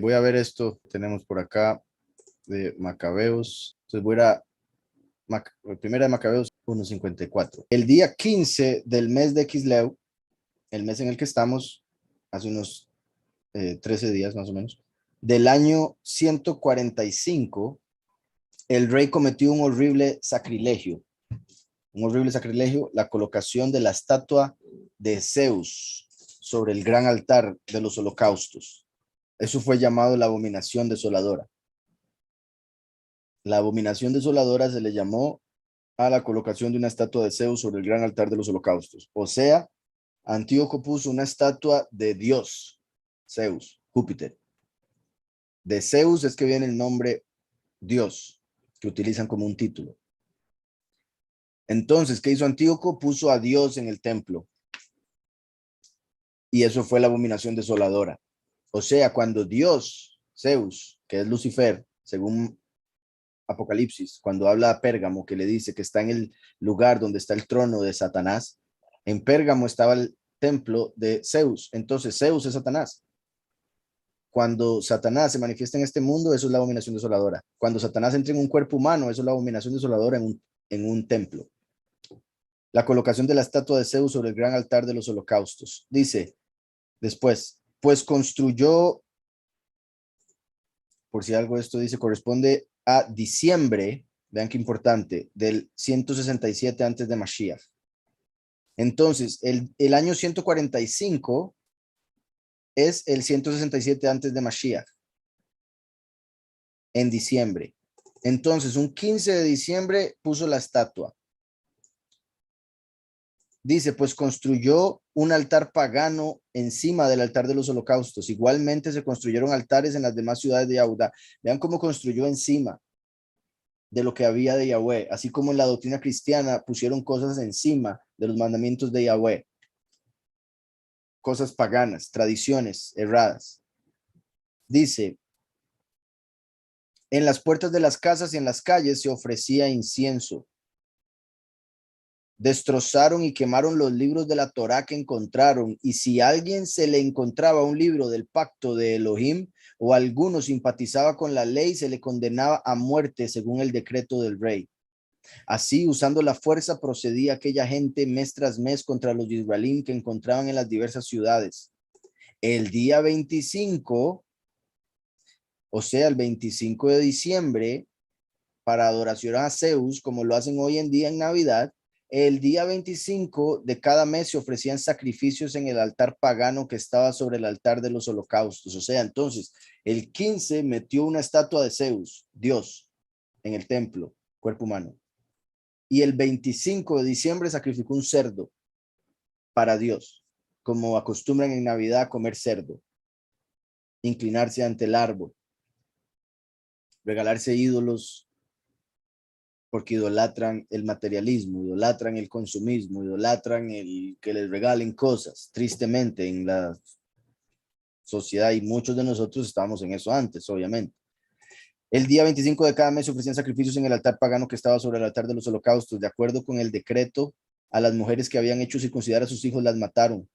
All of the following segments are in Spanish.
Voy a ver esto, tenemos por acá de Macabeos. Entonces voy a primera de Macabeos 1:54. El día 15 del mes de Quisleu, el mes en el que estamos, hace unos 13 días más o menos, del año 145, el rey cometió un horrible sacrilegio, la colocación de la estatua de Zeus sobre el gran altar de los holocaustos. Eso fue llamado la abominación desoladora. La abominación desoladora se le llamó a la colocación de una estatua de Zeus sobre el gran altar de los holocaustos. O sea, Antíoco puso una estatua de Dios, Zeus, Júpiter. De Zeus es que viene el nombre Dios, que utilizan como un título. Entonces, ¿qué hizo Antíoco? Puso a Dios en el templo. Y eso fue la abominación desoladora. O sea, cuando Dios, Zeus, que es Lucifer, según Apocalipsis, cuando habla a Pérgamo, que le dice que está en el lugar donde está el trono de Satanás, en Pérgamo estaba el templo de Zeus. Entonces, Zeus es Satanás. Cuando Satanás se manifiesta en este mundo, eso es la abominación desoladora. Cuando Satanás entra en un cuerpo humano, eso es la abominación desoladora en un templo. La colocación de la estatua de Zeus sobre el gran altar de los holocaustos. Dice después, pues construyó, por si algo esto dice, corresponde a diciembre, vean qué importante, del 167 antes de Mashiach. Entonces, el año 145 es el 167 antes de Mashiach, en diciembre. Entonces, un 15 de diciembre puso la estatua. Dice, pues construyó un altar pagano encima del altar de los holocaustos. Igualmente se construyeron altares en las demás ciudades de Yahudá. Vean cómo construyó encima de lo que había de Yahweh. Así como en la doctrina cristiana pusieron cosas encima de los mandamientos de Yahweh. Cosas paganas, tradiciones erradas. Dice, en las puertas de las casas y en las calles se ofrecía incienso. Destrozaron y quemaron los libros de la Torá que encontraron, y si a alguien se le encontraba un libro del pacto de Elohim o alguno simpatizaba con la ley, se le condenaba a muerte según el decreto del rey. Así, usando la fuerza, procedía aquella gente mes tras mes contra los israelíes que encontraban en las diversas ciudades. El día 25, o sea, el 25 de diciembre, para adoración a Zeus, como lo hacen hoy en día en Navidad, el día 25 de cada mes se ofrecían sacrificios en el altar pagano que estaba sobre el altar de los holocaustos. O sea, entonces, el 15 metió una estatua de Zeus, Dios, en el templo, cuerpo humano. Y el 25 de diciembre sacrificó un cerdo para Dios, como acostumbran en Navidad a comer cerdo, inclinarse ante el árbol, regalarse ídolos, porque idolatran el materialismo, idolatran el consumismo, idolatran el que les regalen cosas. Tristemente en la sociedad, y muchos de nosotros estábamos en eso antes, obviamente. El día 25 de cada mes se ofrecían sacrificios en el altar pagano que estaba sobre el altar de los holocaustos. De acuerdo con el decreto, a las mujeres que habían hecho circuncidar a sus hijos las mataron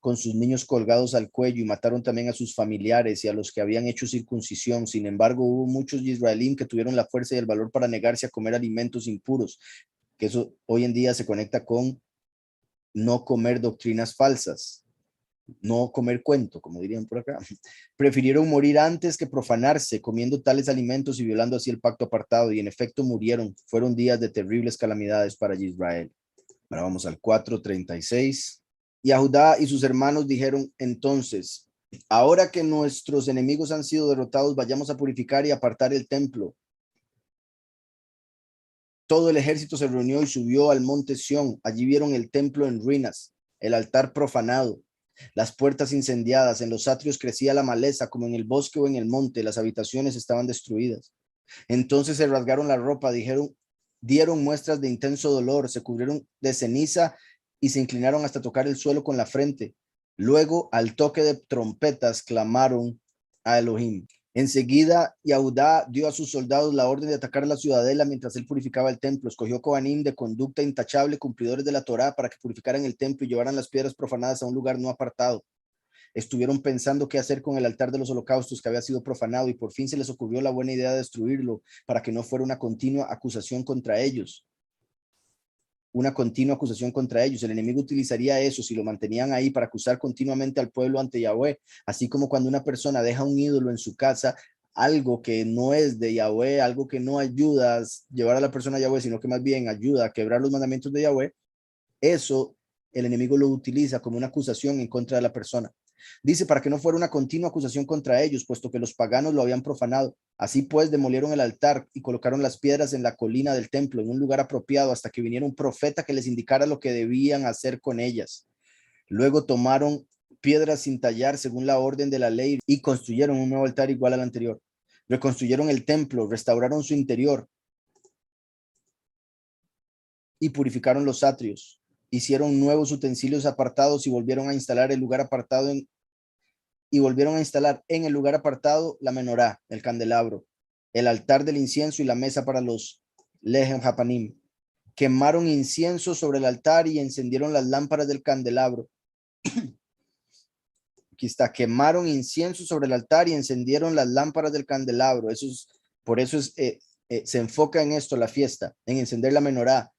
con sus niños colgados al cuello, y mataron también a sus familiares y a los que habían hecho circuncisión. Sin embargo, hubo muchos israelíes que tuvieron la fuerza y el valor para negarse a comer alimentos impuros, que eso hoy en día se conecta con no comer doctrinas falsas, no comer cuento, como dirían por acá. Prefirieron morir antes que profanarse comiendo tales alimentos y violando así el pacto apartado, y en efecto murieron. Fueron días de terribles calamidades para Israel. Ahora vamos al 4:36. Y a Judá y sus hermanos dijeron entonces, ahora que nuestros enemigos han sido derrotados, vayamos a purificar y apartar el templo. Todo el ejército se reunió y subió al monte Sión. Allí vieron el templo en ruinas, el altar profanado, las puertas incendiadas. En los atrios crecía la maleza como en el bosque o en el monte. Las habitaciones estaban destruidas. Entonces se rasgaron la ropa, dieron muestras de intenso dolor, se cubrieron de ceniza y se inclinaron hasta tocar el suelo con la frente. Luego, al toque de trompetas, clamaron a Elohim. Enseguida, Yahudá dio a sus soldados la orden de atacar la ciudadela mientras él purificaba el templo. Escogió Cohanim de conducta intachable, cumplidores de la Torá, para que purificaran el templo y llevaran las piedras profanadas a un lugar no apartado. Estuvieron pensando qué hacer con el altar de los holocaustos que había sido profanado y por fin se les ocurrió la buena idea de destruirlo para que no fuera una continua acusación contra ellos. Una continua acusación contra ellos. El enemigo utilizaría eso si lo mantenían ahí para acusar continuamente al pueblo ante Yahweh, así como cuando una persona deja un ídolo en su casa, algo que no es de Yahweh, algo que no ayuda a llevar a la persona a Yahweh, sino que más bien ayuda a quebrar los mandamientos de Yahweh, eso el enemigo lo utiliza como una acusación en contra de la persona. Dice, para que no fuera una continua acusación contra ellos, puesto que los paganos lo habían profanado. Así pues, demolieron el altar y colocaron las piedras en la colina del templo, en un lugar apropiado, hasta que viniera un profeta que les indicara lo que debían hacer con ellas. Luego tomaron piedras sin tallar según la orden de la ley y construyeron un nuevo altar igual al anterior. Reconstruyeron el templo, restauraron su interior y purificaron los atrios. Hicieron nuevos utensilios apartados y volvieron a instalar el lugar apartado en el lugar apartado la menorá, el candelabro, el altar del incienso y la mesa para los lehem hapanim. Quemaron incienso sobre el altar y encendieron las lámparas del candelabro. Aquí está, quemaron incienso sobre el altar y encendieron las lámparas del candelabro. Por eso se enfoca en esto la fiesta, en encender la menorá,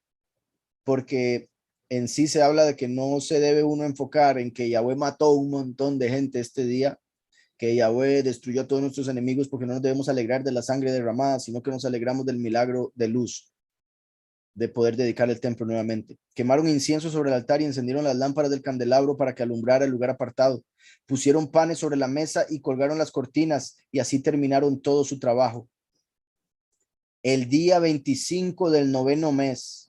porque en sí se habla de que no se debe uno enfocar en que Yahweh mató un montón de gente este día, que Yahweh destruyó a todos nuestros enemigos, porque no nos debemos alegrar de la sangre derramada, sino que nos alegramos del milagro de luz, de poder dedicar el templo nuevamente. Quemaron incienso sobre el altar y encendieron las lámparas del candelabro para que alumbrara el lugar apartado. Pusieron panes sobre la mesa y colgaron las cortinas, y así terminaron todo su trabajo. El día 25 del noveno mes,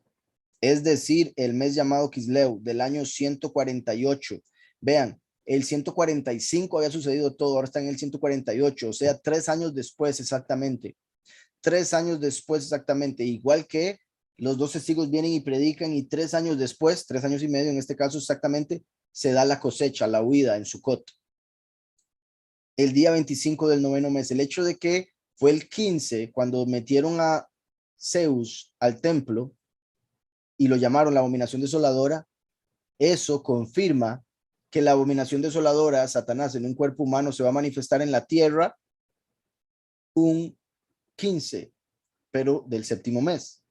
es decir, el mes llamado Kisleu, del año 148. Vean, el 145 había sucedido todo, ahora está en el 148, o sea, 3 años después exactamente. 3 años después exactamente, igual que los 2 testigos vienen y predican y 3 años después, 3 años y medio en este caso exactamente, se da la cosecha, la huida en Sucot. El día 25 del noveno mes, el hecho de que fue el 15 cuando metieron a Zeus al templo y lo llamaron la abominación desoladora, eso confirma que la abominación desoladora, Satanás en un cuerpo humano, se va a manifestar en la tierra un 15, pero del séptimo mes.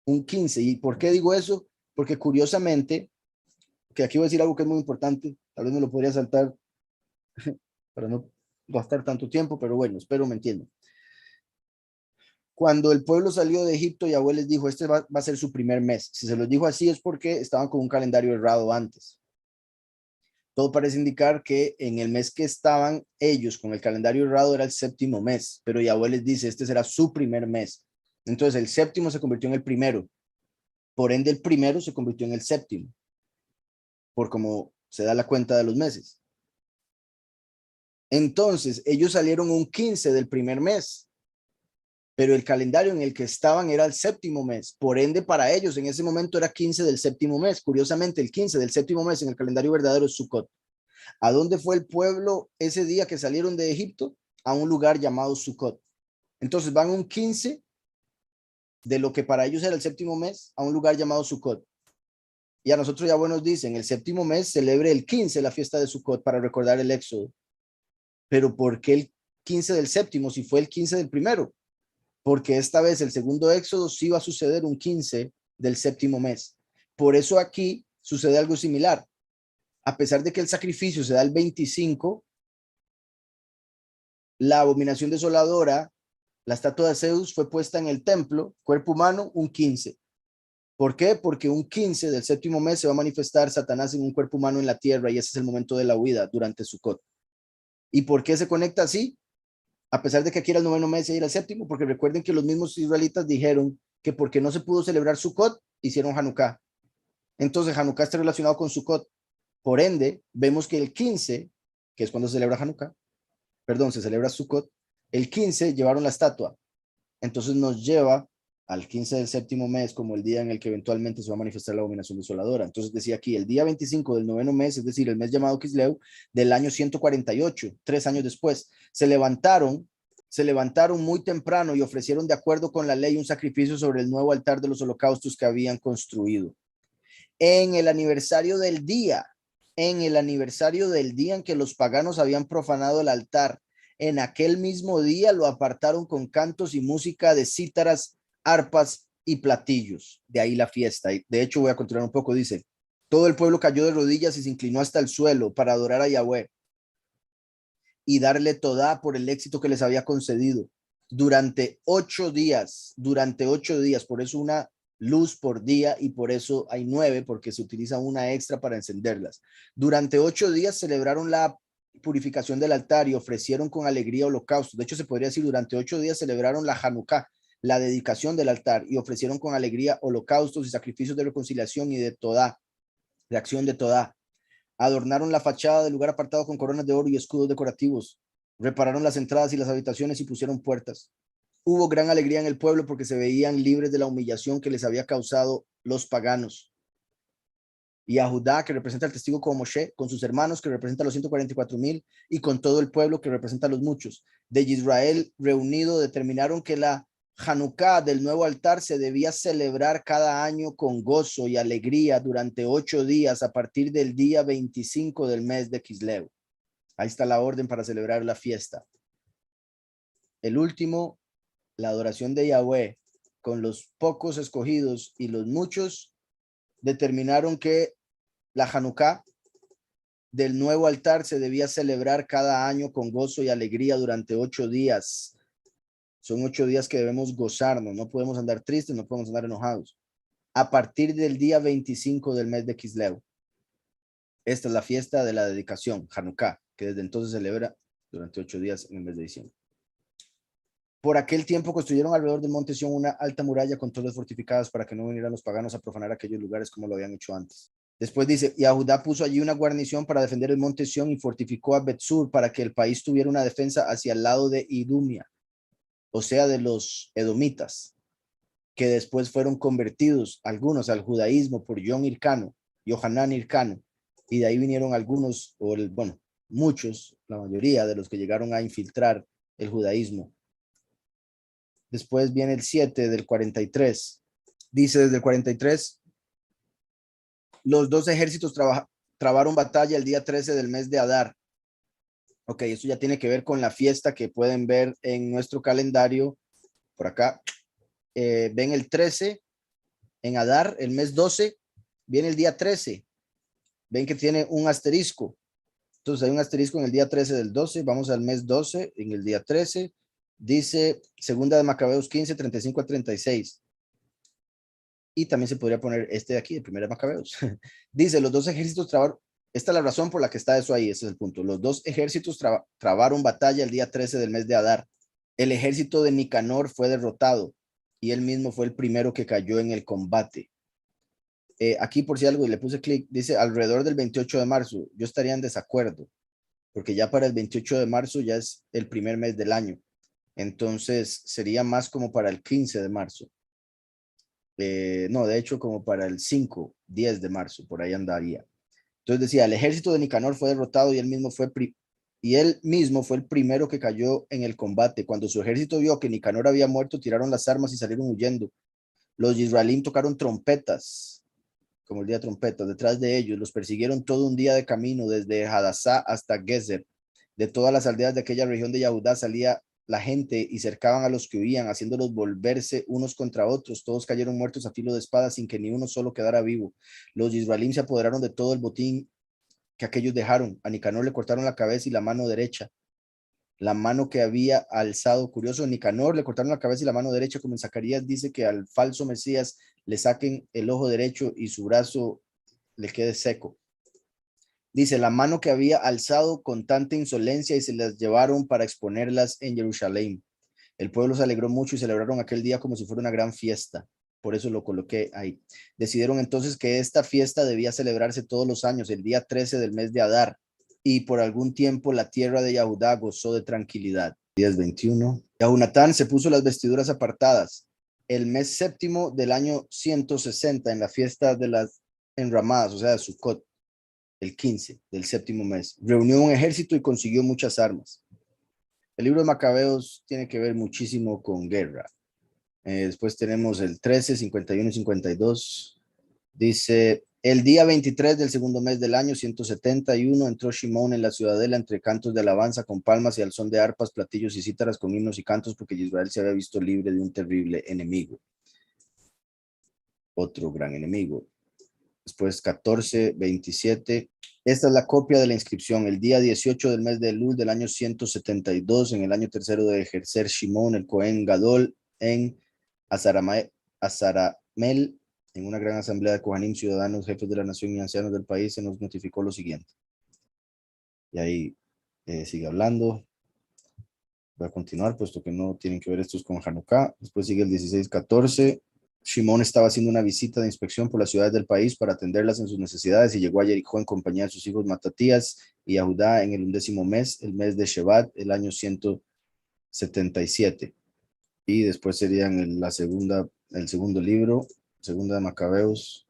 Un 15. ¿Y por qué digo eso? Porque curiosamente, que aquí voy a decir algo que es muy importante, tal vez me lo podría saltar para no gastar tanto tiempo, pero bueno, espero me entiendan. Cuando el pueblo salió de Egipto, Yahweh les dijo, este va a ser su primer mes. Si se los dijo así es porque estaban con un calendario errado antes. Todo parece indicar que en el mes que estaban ellos con el calendario errado era el séptimo mes, pero Yahweh les dice, este será su primer mes. Entonces el séptimo se convirtió en el primero. Por ende, el primero se convirtió en el séptimo, por cómo se da la cuenta de los meses. Entonces, ellos salieron un 15 del primer mes, pero el calendario en el que estaban era el séptimo mes. Por ende, para ellos en ese momento era 15 del séptimo mes. Curiosamente, el 15 del séptimo mes en el calendario verdadero es Sucot. ¿A dónde fue el pueblo ese día que salieron de Egipto? A un lugar llamado Sucot. Entonces van un 15 de lo que para ellos era el séptimo mes a un lugar llamado Sucot. Y a nosotros Yahweh nos dice, en el séptimo mes celebre el 15 la fiesta de Sucot para recordar el éxodo. Pero ¿por qué el 15 del séptimo si fue el 15 del primero? Porque esta vez el segundo éxodo sí va a suceder un 15 del séptimo mes. Por eso aquí sucede algo similar. A pesar de que el sacrificio se da el 25, la abominación desoladora, la estatua de Zeus, fue puesta en el templo, cuerpo humano, un 15. ¿Por qué? Porque un 15 del séptimo mes se va a manifestar Satanás en un cuerpo humano en la tierra y ese es el momento de la huida durante Sucot. ¿Y por qué se conecta así? A pesar de que aquí era el noveno mes y era el séptimo, porque recuerden que los mismos israelitas dijeron que porque no se pudo celebrar Sucot, hicieron Hanukkah. Entonces Hanukkah está relacionado con Sucot. Por ende, vemos que el 15, que es cuando se celebra Hanukkah, se celebra Sucot, el 15 llevaron la estatua. Entonces nos lleva al 15 del séptimo mes como el día en el que eventualmente se va a manifestar la abominación desoladora. Entonces decía aquí, el día 25 del noveno mes, es decir, el mes llamado Kisleu, del año 148, 3 años después, se levantaron muy temprano y ofrecieron de acuerdo con la ley un sacrificio sobre el nuevo altar de los holocaustos que habían construido. En el aniversario del día en el aniversario del día en que los paganos habían profanado el altar. En aquel mismo día lo apartaron con cantos y música de cítaras, arpas y platillos. De ahí la fiesta. De hecho, voy a continuar un poco. Dice, todo el pueblo cayó de rodillas y se inclinó hasta el suelo para adorar a Yahweh y darle toda por el éxito que les había concedido durante 8 días, por eso una luz por día y por eso hay 9, porque se utiliza una extra para encenderlas. Durante 8 días celebraron la purificación del altar y ofrecieron con alegría holocaustos. De hecho, se podría decir, durante 8 días celebraron la Hanukkah, la dedicación del altar, y ofrecieron con alegría holocaustos y sacrificios de reconciliación y de toda, de acción de toda. Adornaron la fachada del lugar apartado con coronas de oro y escudos decorativos. Repararon las entradas y las habitaciones y pusieron puertas. Hubo gran alegría en el pueblo porque se veían libres de la humillación que les había causado los paganos. Y a Judá, que representa al testigo como Moshe, con sus hermanos, que representa a los 144,000, y con todo el pueblo, que representa a los muchos. De Israel reunido, determinaron que la Hanukkah del nuevo altar se debía celebrar cada año con gozo y alegría durante 8 días a partir del día 25 del mes de Kislev. Ahí está la orden para celebrar la fiesta. El último, la adoración de Yahweh, con los pocos escogidos y los muchos, determinaron que la Hanukkah del nuevo altar se debía celebrar cada año con gozo y alegría durante 8 días. Son 8 días que debemos gozarnos, no podemos andar tristes, no podemos andar enojados. A partir del día 25 del mes de Kislev. Esta es la fiesta de la dedicación, Hanukkah, que desde entonces se celebra durante 8 días en el mes de diciembre. Por aquel tiempo construyeron alrededor del monte Sión una alta muralla con torres fortificadas para que no vinieran los paganos a profanar aquellos lugares como lo habían hecho antes. Después dice, y a Judá puso allí una guarnición para defender el monte Sión y fortificó a Betsur para que el país tuviera una defensa hacia el lado de Idumia, o sea, de los edomitas, que después fueron convertidos algunos al judaísmo por Yohanan Hircano, y de ahí vinieron algunos, muchos, la mayoría de los que llegaron a infiltrar el judaísmo. Después viene el 7 del 43. Dice desde el 43, los dos ejércitos trabaron batalla el día 13 del mes de Adar. Ok, eso ya tiene que ver con la fiesta que pueden ver en nuestro calendario. Por acá, ven el 13 en Adar, el mes 12, viene el día 13. Ven que tiene un asterisco. Entonces hay un asterisco en el día 13 del 12. Vamos al mes 12, en el día 13. Dice segunda de Macabeos 15, 35 a 36. Y también se podría poner este de aquí, el primero de Macabeos. Dice, los dos ejércitos trabaron, esta es la razón por la que está eso ahí, ese es el punto. Los dos ejércitos trabaron batalla el día 13 del mes de Adar. El ejército de Nicanor fue derrotado y él mismo fue el primero que cayó en el combate. Aquí por si algo, y le puse clic, dice alrededor del 28 de marzo. Yo estaría en desacuerdo, porque ya para el 28 de marzo ya es el primer mes del año. Entonces sería más como para el 15 de marzo. No, de hecho como para el 5, 10 de marzo, por ahí andaría. Entonces decía, el ejército de Nicanor fue derrotado y él mismo fue el primero que cayó en el combate. Cuando su ejército vio que Nicanor había muerto, tiraron las armas y salieron huyendo. Los israelíes tocaron trompetas, como el día de trompetas, detrás de ellos. Los persiguieron todo un día de camino, desde Hadassah hasta Gezer. De todas las aldeas de aquella región de Yahudá salía la gente y cercaban a los que huían, haciéndolos volverse unos contra otros. Todos cayeron muertos a filo de espada sin que ni uno solo quedara vivo. Los israelíes se apoderaron de todo el botín que aquellos dejaron. A Nicanor le cortaron la cabeza y la mano derecha. La mano que había alzado, curioso, a Nicanor le cortaron la cabeza y la mano derecha, como en Zacarías dice que al falso Mesías le saquen el ojo derecho y su brazo le quede seco. Dice, la mano que había alzado con tanta insolencia y se las llevaron para exponerlas en Jerusalén. El pueblo se alegró mucho y celebraron aquel día como si fuera una gran fiesta. Por eso lo coloqué ahí. Decidieron entonces que esta fiesta debía celebrarse todos los años, el día 13 del mes de Adar. Y por algún tiempo la tierra de Yahudá gozó de tranquilidad. Días 21. Yahunatán se puso las vestiduras apartadas. El mes séptimo del año 160 en la fiesta de las enramadas, o sea, de Sukkot, el 15 del séptimo mes. Reunió un ejército y consiguió muchas armas. El libro de Macabeos tiene que ver muchísimo con guerra. Después tenemos el 13, 51 y 52. Dice, El día 23 del segundo mes del año 171 entró Shimón en la ciudadela entre cantos de alabanza con palmas y al son de arpas, platillos y cítaras con himnos y cantos porque Israel se había visto libre de un terrible enemigo. Otro gran enemigo. Después 14, 27. Esta es la copia de la inscripción. El día 18 del mes de Elul del año 172, en el año tercero de ejercer Shimón, el Cohen Gadol, en Azaramel, en una gran asamblea de Kohanim, ciudadanos, jefes de la nación y ancianos del país, se nos notificó lo siguiente. Y ahí sigue hablando. Voy a continuar, puesto que no tienen que ver estos con Hanukkah. Después sigue el 16-14. Shimón estaba haciendo una visita de inspección por las ciudades del país para atenderlas en sus necesidades y llegó a Jericó en compañía de sus hijos Matatías y Judá en el 11º mes, el mes de Shevat, el año 177. Y después serían el segundo libro, Segunda de Macabeos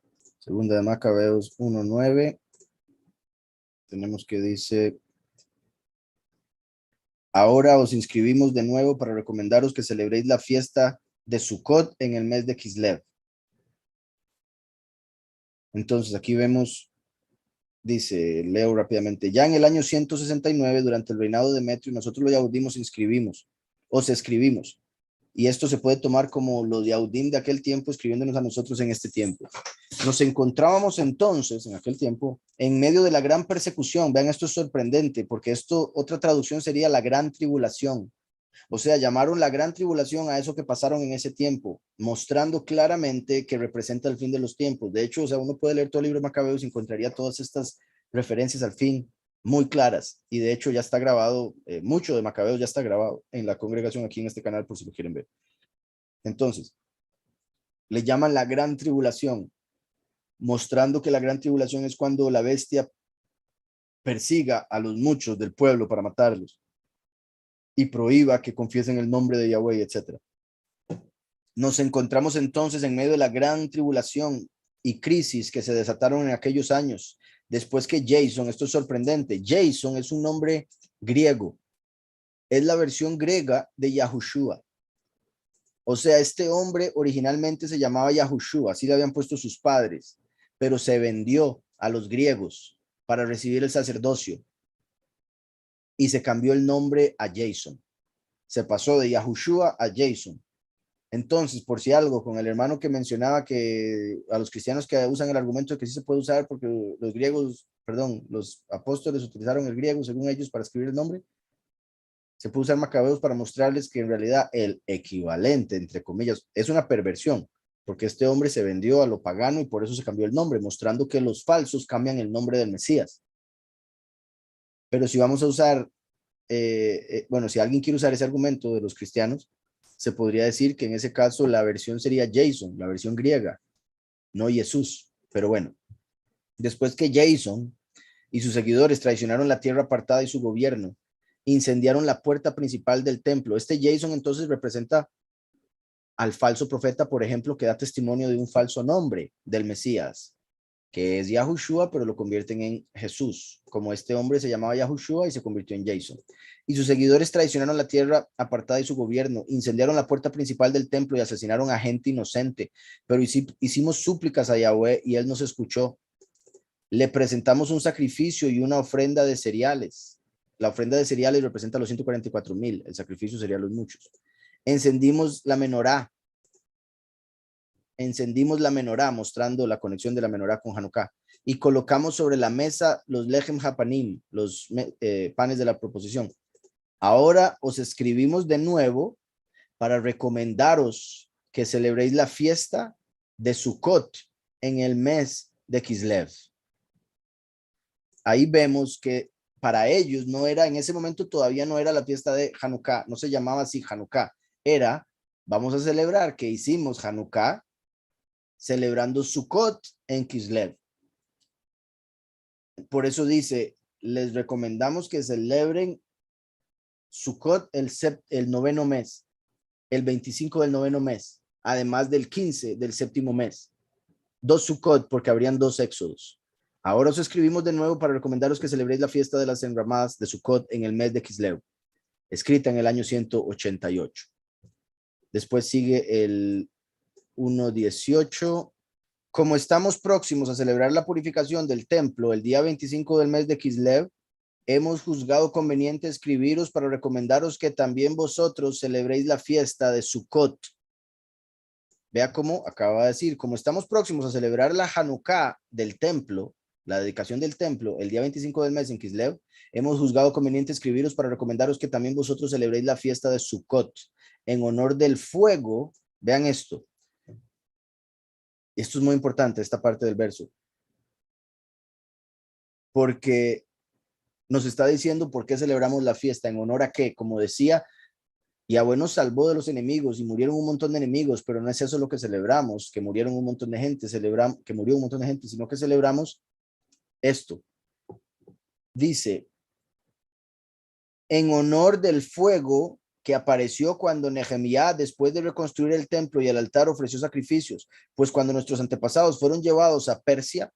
1:9. Tenemos que dice: ahora os inscribimos de nuevo para recomendaros que celebréis la fiesta de Sukkot en el mes de Kislev. Entonces aquí vemos, dice, leo rápidamente: ya en el año 169, durante el reinado de Demetrio, nosotros los Yahudim os escribimos. Y esto se puede tomar como los Yahudim de aquel tiempo escribiéndonos a nosotros en este tiempo. Nos encontrábamos entonces, en aquel tiempo, en medio de la gran persecución. Vean, esto es sorprendente, porque esto, otra traducción sería la gran tribulación. O sea, llamaron la gran tribulación a eso que pasaron en ese tiempo, mostrando claramente que representa el fin de los tiempos. De hecho, o sea, uno puede leer todo el libro de Macabeos y encontraría todas estas referencias al fin muy claras. Y de hecho ya está grabado, mucho de Macabeos ya está grabado en la congregación aquí en este canal por si lo quieren ver. Entonces, le llaman la gran tribulación, mostrando que la gran tribulación es cuando la bestia persiga a los muchos del pueblo para matarlos y prohíba que confiesen el nombre de Yahweh, etc. Nos encontramos entonces en medio de la gran tribulación y crisis que se desataron en aquellos años, después que Jason, esto es sorprendente, Jason es un nombre griego, es la versión griega de Yahushua. O sea, este hombre originalmente se llamaba Yahushua, así le habían puesto sus padres, pero se vendió a los griegos para recibir el sacerdocio y se cambió el nombre a Jason. Se pasó de Yahushua a Jason. Entonces, por si algo, con el hermano que mencionaba que a los cristianos que usan el argumento de que sí se puede usar porque los apóstoles utilizaron el griego según ellos para escribir el nombre, se puede usar Macabeos para mostrarles que en realidad el equivalente, entre comillas, es una perversión, porque este hombre se vendió a lo pagano y por eso se cambió el nombre, mostrando que los falsos cambian el nombre del Mesías. Pero si vamos a usar, si alguien quiere usar ese argumento de los cristianos, se podría decir que en ese caso la versión sería Jason, la versión griega, no Jesús. Pero bueno, después que Jason y sus seguidores traicionaron la tierra apartada y su gobierno, incendiaron la puerta principal del templo. Este Jason entonces representa al falso profeta, por ejemplo, que da testimonio de un falso nombre del Mesías, que es Yahushua, pero lo convierten en Jesús. Como este hombre se llamaba Yahushua y se convirtió en Jason. Y sus seguidores traicionaron la tierra apartada y su gobierno, incendiaron la puerta principal del templo y asesinaron a gente inocente. Pero hicimos súplicas a Yahweh y él nos escuchó. Le presentamos un sacrificio y una ofrenda de cereales. La ofrenda de cereales representa los 144,000, el sacrificio sería los muchos. Encendimos la menorá, mostrando la conexión de la menorá con Hanukkah, y colocamos sobre la mesa los lechem hapanim, los panes de la proposición. Ahora os escribimos de nuevo para recomendaros que celebréis la fiesta de Sukkot en el mes de Kislev. Ahí vemos que para ellos no era, en ese momento todavía no era la fiesta de Hanukkah, no se llamaba así Hanukkah, era, vamos a celebrar que hicimos Hanukkah celebrando Sukkot en Kislev. Por eso dice, les recomendamos que celebren Sukkot el 9º mes, el 25 del 9º mes, además del 15 del 7º mes. 2 Sukkot, porque habrían 2 éxodos. Ahora os escribimos de nuevo para recomendaros que celebréis la fiesta de las enramadas de Sukkot en el mes de Kislev, escrita en el año 188. Después sigue el 1:18. como estamos próximos a celebrar la purificación del templo el día 25 del mes de Kislev, hemos juzgado conveniente escribiros para recomendaros que también vosotros celebréis la fiesta de Sukkot. Vea cómo acaba de decir, como estamos próximos a celebrar la Hanukkah del templo, la dedicación del templo, el día 25 del mes en Kislev, hemos juzgado conveniente escribiros para recomendaros que también vosotros celebréis la fiesta de Sukkot en honor del fuego. Vean esto. Esto es muy importante, esta parte del verso. Porque nos está diciendo por qué celebramos la fiesta, en honor a qué. Como decía, Yahweh nos salvó de los enemigos y murieron un montón de enemigos, pero no es eso lo que celebramos, que murieron un montón de gente, que murió un montón de gente, sino que celebramos esto. Dice, en honor del fuego que apareció cuando Nehemías, después de reconstruir el templo y el altar, ofreció sacrificios, pues cuando nuestros antepasados fueron llevados a Persia,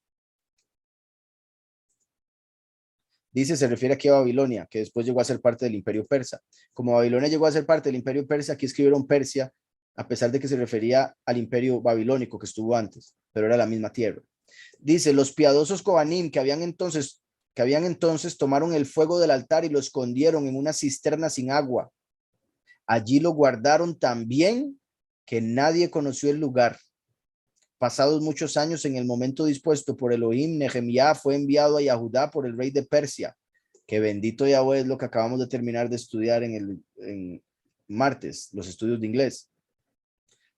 dice, se refiere aquí a Babilonia, que después llegó a ser parte del imperio persa. Como Babilonia llegó a ser parte del imperio persa, aquí escribieron Persia, a pesar de que se refería al imperio babilónico que estuvo antes, pero era la misma tierra. Dice, los piadosos Kohanim que habían entonces tomaron el fuego del altar y lo escondieron en una cisterna sin agua. Allí lo guardaron tan bien que nadie conoció el lugar. Pasados muchos años, en el momento dispuesto por Elohim, Nehemías fue enviado a Yahudá por el rey de Persia, que bendito Yahweh es lo que acabamos de terminar de estudiar en martes, los estudios de inglés.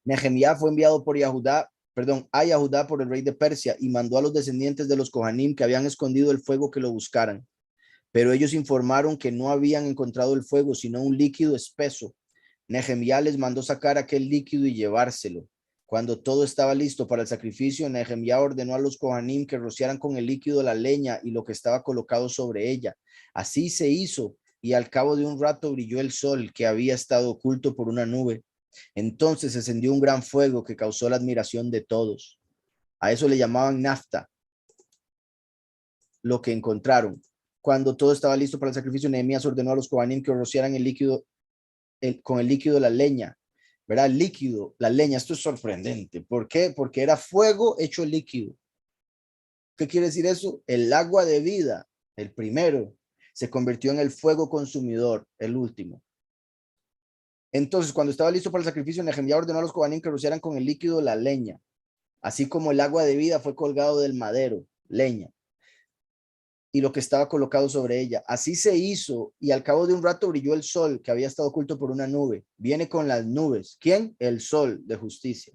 Nehemías fue enviado a Yahudá por el rey de Persia y mandó a los descendientes de los Kohanim que habían escondido el fuego que lo buscaran. Pero ellos informaron que no habían encontrado el fuego, sino un líquido espeso. Nehemías les mandó sacar aquel líquido y llevárselo. Cuando todo estaba listo para el sacrificio, Nehemías ordenó a los Kohanim que rociaran con el líquido la leña y lo que estaba colocado sobre ella. Así se hizo, y al cabo de un rato brilló el sol, que había estado oculto por una nube. Entonces se encendió un gran fuego que causó la admiración de todos. A eso le llamaban nafta, lo que encontraron. Cuando todo estaba listo para el sacrificio, Nehemías ordenó a los Kohanim que rociaran el líquido con el líquido la leña. ¿Verdad? El líquido, la leña, esto es sorprendente. ¿Por qué? Porque era fuego hecho líquido. ¿Qué quiere decir eso? El agua de vida, el primero, se convirtió en el fuego consumidor, el último. Entonces, cuando estaba listo para el sacrificio, Nehemías ordenó a los Kohanim que rociaran con el líquido la leña, así como el agua de vida fue colgado del madero, leña, y lo que estaba colocado sobre ella. Así se hizo, y al cabo de un rato brilló el sol, que había estado oculto por una nube. Viene con las nubes. ¿Quién? El sol de justicia.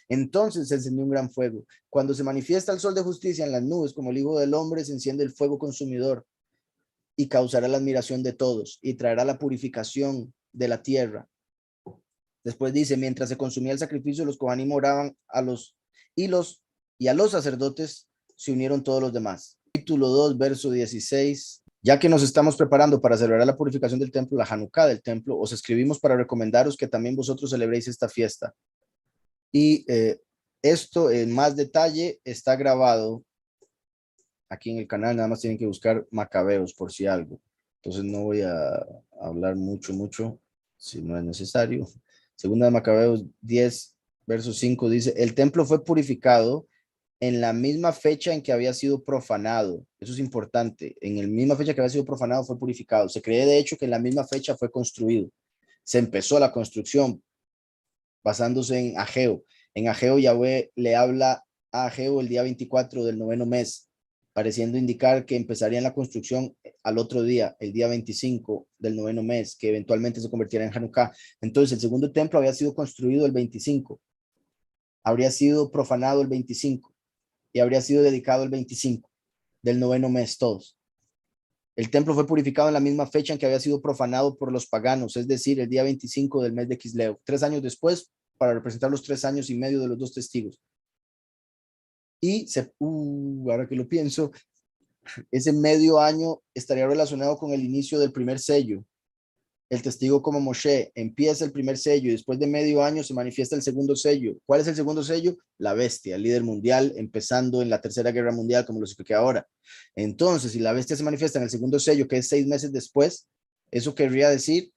Entonces se encendió un gran fuego. Cuando se manifiesta el sol de justicia en las nubes, como el Hijo del Hombre, se enciende el fuego consumidor y causará la admiración de todos y traerá la purificación de la tierra. Después dice, mientras se consumía el sacrificio, los Kohanim oraban a los sacerdotes se unieron todos los demás. Capítulo 2, verso 16. Ya que nos estamos preparando para celebrar la purificación del templo, la Hanukkah del templo, os escribimos para recomendaros que también vosotros celebréis esta fiesta. Y esto en más detalle está grabado aquí en el canal, nada más tienen que buscar Macabeos por si algo. Entonces no voy a hablar mucho, si no es necesario. Segunda de Macabeos 10, verso 5 dice, el templo fue purificado en la misma fecha en que había sido profanado. Eso es importante. En la misma fecha que había sido profanado fue purificado. Se cree de hecho que en la misma fecha fue construido. Se empezó la construcción basándose en Ageo. En Ageo, Yahweh le habla a Ageo el día 24 del noveno mes, pareciendo indicar que empezarían la construcción al otro día, el día 25 del noveno mes, que eventualmente se convertirá en Hanukkah. Entonces, el segundo templo había sido construido el 25, habría sido profanado el 25 y habría sido dedicado el 25 del noveno mes, todos. El templo fue purificado en la misma fecha en que había sido profanado por los paganos, es decir, el día 25 del mes de Kisleu, 3 años después, para representar los 3 años y medio de los dos testigos. Y ahora que lo pienso, ese medio año estaría relacionado con el inicio del primer sello. El testigo como Moshe empieza el primer sello y después de medio año se manifiesta el segundo sello. ¿Cuál es el segundo sello? La bestia, el líder mundial, empezando en la Tercera Guerra Mundial, como lo expliqué ahora. Entonces, si la bestia se manifiesta en el segundo sello, que es 6 meses después, eso querría decir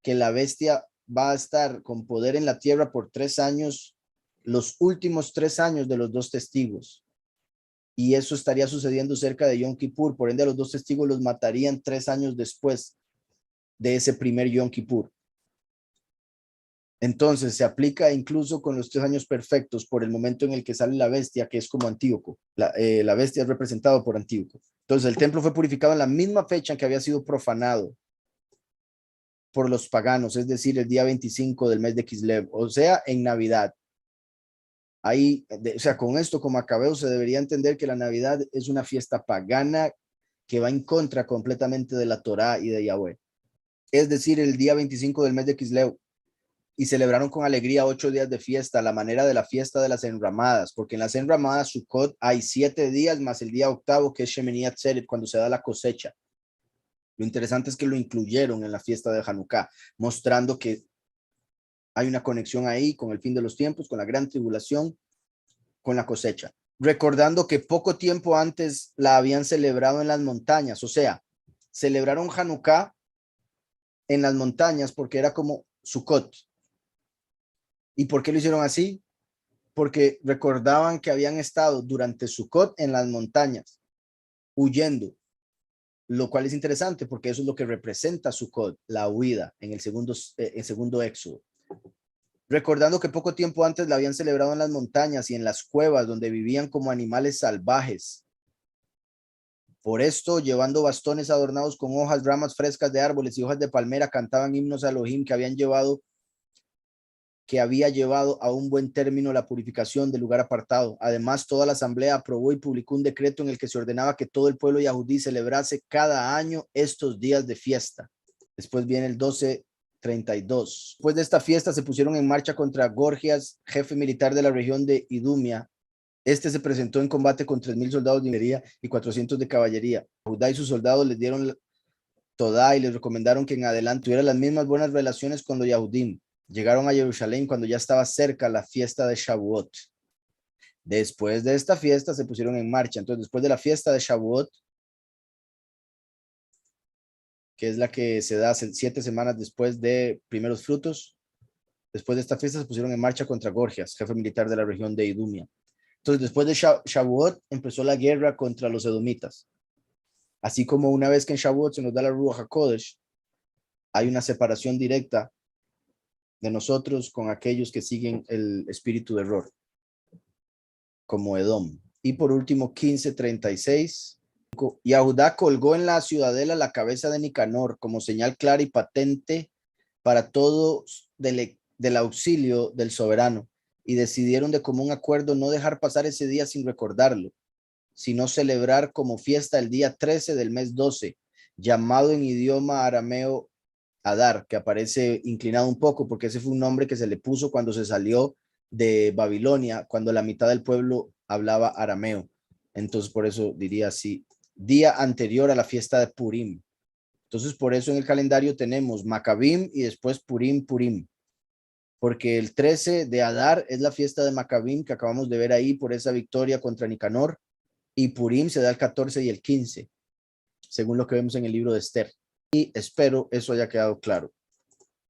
que la bestia va a estar con poder en la tierra por 3 años los últimos 3 años de los 2 testigos. Y eso estaría sucediendo cerca de Yom Kippur. Por ende, a los 2 testigos los matarían 3 años después de ese primer Yom Kippur. Entonces, se aplica incluso con los 3 años perfectos por el momento en el que sale la bestia, que es como Antíoco. La bestia es representada por Antíoco. Entonces, el templo fue purificado en la misma fecha en que había sido profanado por los paganos, es decir, el día 25 del mes de Kislev, o sea, en Navidad. Ahí, o sea, con esto como Macabeo se debería entender que la Navidad es una fiesta pagana que va en contra completamente de la Torá y de Yahweh. Es decir, el día 25 del mes de Kislev. Y celebraron con alegría 8 días de fiesta, a la manera de la fiesta de las enramadas, porque en las enramadas Sukkot hay 7 días más el día octavo, que es Shemini Atzeret, cuando se da la cosecha. Lo interesante es que lo incluyeron en la fiesta de Hanukkah, mostrando que hay una conexión ahí con el fin de los tiempos, con la gran tribulación, con la cosecha. Recordando que poco tiempo antes la habían celebrado en las montañas, o sea, celebraron Hanukkah en las montañas porque era como Sukkot. ¿Y por qué lo hicieron así? Porque recordaban que habían estado durante Sukkot en las montañas, huyendo, lo cual es interesante porque eso es lo que representa Sukkot, la huida en el segundo éxodo. Recordando que poco tiempo antes la habían celebrado en las montañas y en las cuevas donde vivían como animales salvajes. Por esto, llevando bastones adornados con hojas, ramas frescas de árboles y hojas de palmera, cantaban himnos a Elohim que había llevado a un buen término la purificación del lugar apartado. Además, toda la asamblea aprobó y publicó un decreto en el que se ordenaba que todo el pueblo yahudí celebrase cada año estos días de fiesta. Después viene el 1232. Después de esta fiesta se pusieron en marcha contra Gorgias, jefe militar de la región de Idumea. Este se presentó en combate con 3,000 soldados de infantería y 400 de caballería. Judá y sus soldados les dieron toda y les recomendaron que en adelante tuvieran las mismas buenas relaciones con los Yahudim. Llegaron a Jerusalén cuando ya estaba cerca la fiesta de Shavuot. Después de esta fiesta se pusieron en marcha. Entonces, después de la fiesta de Shavuot, que es la que se da 7 semanas después de primeros frutos, después de esta fiesta se pusieron en marcha contra Gorgias, jefe militar de la región de Idumea. Entonces, después de Shavuot, empezó la guerra contra los edomitas. Así como una vez que en Shavuot se nos da la Ruach HaKodesh, hay una separación directa de nosotros con aquellos que siguen el espíritu de error, como Edom. Y por último, 15:36. Yahudá colgó en la ciudadela la cabeza de Nicanor como señal clara y patente para todos del auxilio del soberano, y decidieron de común acuerdo no dejar pasar ese día sin recordarlo, sino celebrar como fiesta el día 13 del mes 12, llamado en idioma arameo Adar, que aparece inclinado un poco porque ese fue un nombre que se le puso cuando se salió de Babilonia, cuando la mitad del pueblo hablaba arameo. Entonces, por eso diría así, día anterior a la fiesta de Purim. Entonces, por eso en el calendario tenemos Macabim y después Purim, porque el 13 de Adar es la fiesta de Macabim que acabamos de ver ahí por esa victoria contra Nicanor, y Purim se da el 14 y el 15, según lo que vemos en el libro de Esther. Y espero eso haya quedado claro.